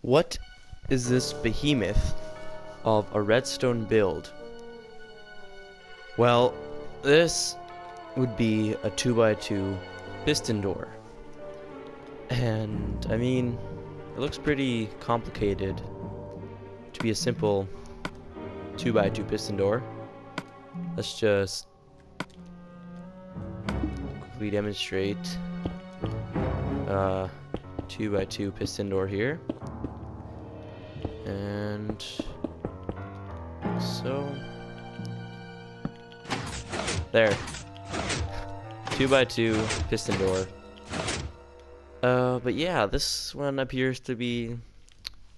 What is this behemoth of a redstone build? Well, this would be a 2x2 piston door. And, I mean, it looks pretty complicated to be a simple 2x2 piston door. Let's just quickly demonstrate 2x2 piston door here. And so there, 2x2 piston door. But yeah, this one appears to be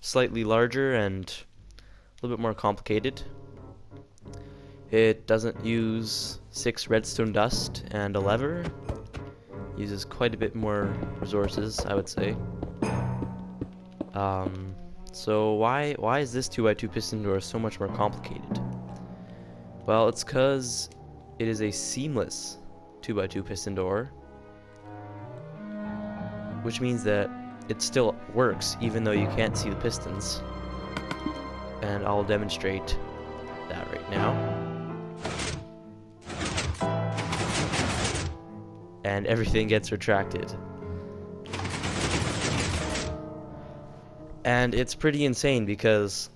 slightly larger and a little bit more complicated. It doesn't use 6 redstone dust and a lever. Uses quite a bit more resources, I would say. So why is this 2x2 piston door so much more complicated? Well, it's because it is a seamless 2x2 piston door, which means that it still works even though you can't see the pistons. And I'll demonstrate that right now. And everything gets retracted. And it's pretty insane because,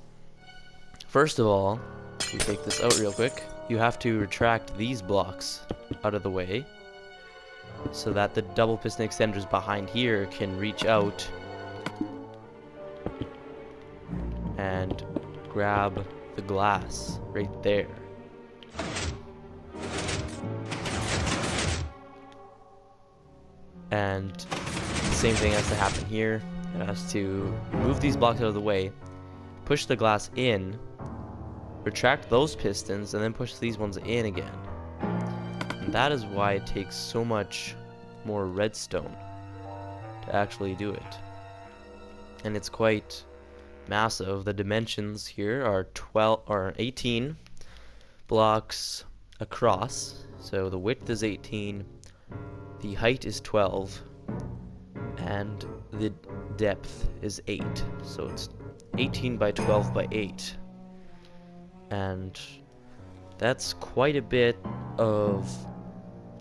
first of all, if you take this out real quick, you have to retract these blocks out of the way so that the double piston extenders behind here can reach out and grab the glass right there. And the same thing has to happen here. It has to move these blocks out of the way, push the glass in, retract those pistons, and then push these ones in again. And that is why it takes so much more redstone to actually do it. And it's quite massive. The dimensions here are 18 blocks across. So the width is 18, the height is 12, and the depth is 8. So it's 18 by 12 by 8. And that's quite a bit of,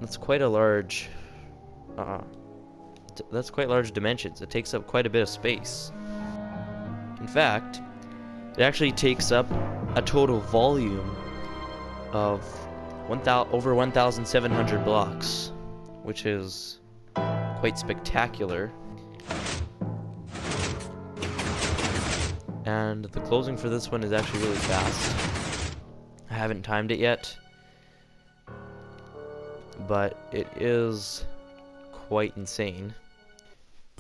that's quite large dimensions. It takes up quite a bit of space. In fact, it actually takes up a total volume of over 1,700 blocks, which is quite spectacular. And the closing for this one is actually really fast. I haven't timed it yet, but it is quite insane.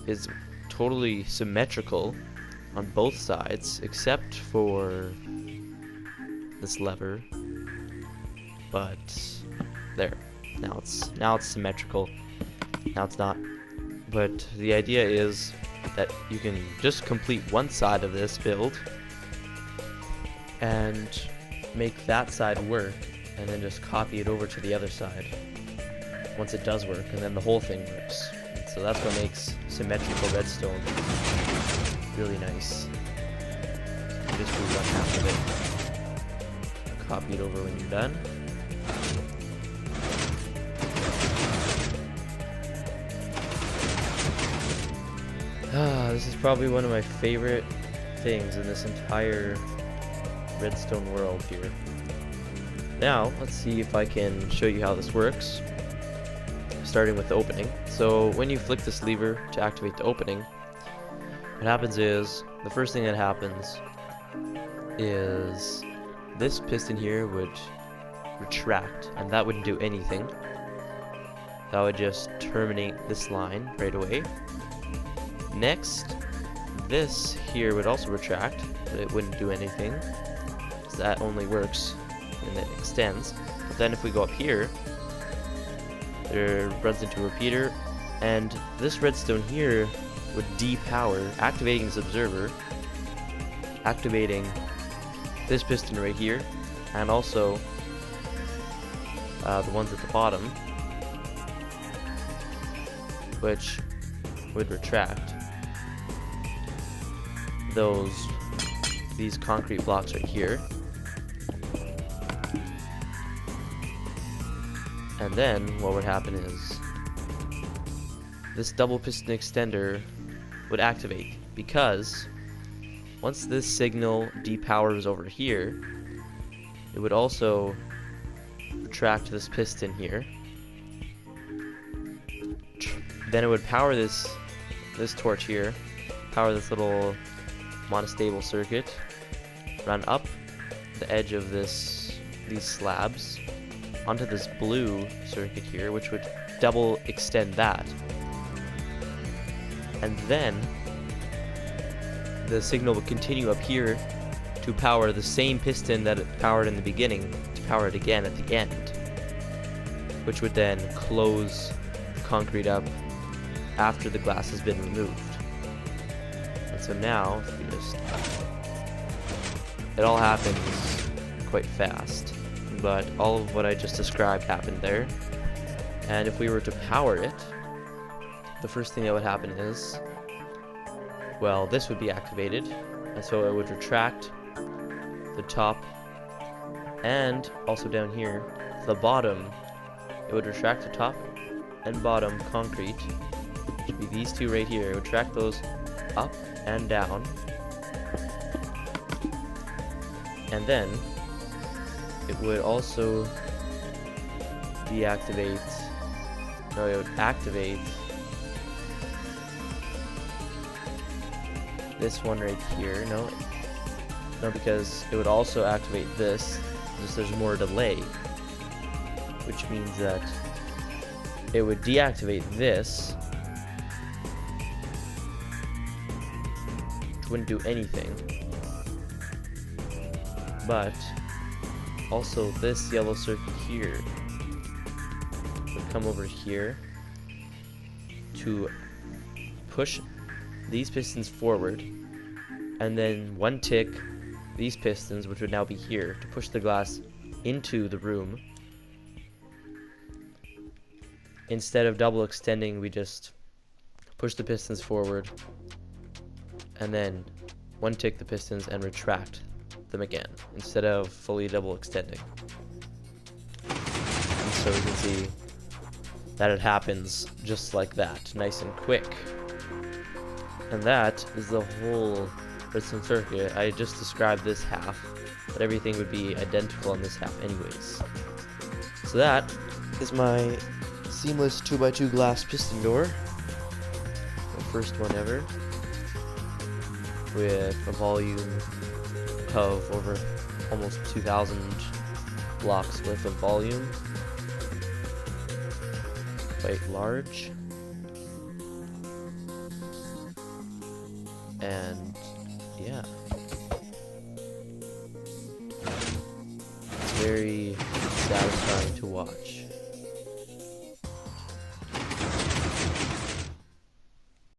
It's totally symmetrical on both sides except for this lever, but there, now it's symmetrical. Now it's not, but the idea is that you can just complete one side of this build and make that side work, and then just copy it over to the other side once it does work, and then the whole thing works. And so that's what makes symmetrical redstone really nice. Just do one half of it, copy it over when you're done. This is probably one of my favorite things in this entire redstone world here. Now, let's see if I can show you how this works, starting with the opening. So when you flick this lever to activate the opening, what happens is, the first thing that happens is this piston here would retract, and that wouldn't do anything. That would just terminate this line right away. Next, this here would also retract, but it wouldn't do anything, because that only works and it extends. But then if we go up here, there runs into a repeater, and this redstone here would depower, activating this observer, activating this piston right here, and also the ones at the bottom, which would retract. these concrete blocks right here. And then what would happen is this double piston extender would activate, because once this signal depowers over here, it would also retract this piston here. Then it would power this torch here, power this little monostable circuit, run up the edge of these slabs onto this blue circuit here, which would double extend that. And then the signal would continue up here to power the same piston that it powered in the beginning, to power it again at the end, which would then close the concrete up after the glass has been removed. And so now, if we just, it all happens quite fast, but all of what I just described happened there. And if we were to power it, the first thing that would happen is, well, this would be activated, and so it would retract the top and also down here, the bottom. It would retract the top and bottom concrete, which would be these two right here. It would track those up and down, and then it would also deactivate, no, it would activate this one right here. No, because it would also activate this, just there's more delay, which means that it would deactivate this, which wouldn't do anything, but also this yellow circuit here would come over here to push these pistons forward, and then one tick these pistons, which would now be here, to push the glass into the room. Instead of double extending, we just push the pistons forward and then one tick the pistons and retract them again, instead of fully double extending. And so we can see that it happens just like that, nice and quick. And that is the whole piston circuit. I just described this half, but everything would be identical on this half anyways. So that is my seamless 2x2 glass piston door, the first one ever, with a volume of over almost 2,000 blocks worth of volume, quite large, and yeah, it's very satisfying to watch.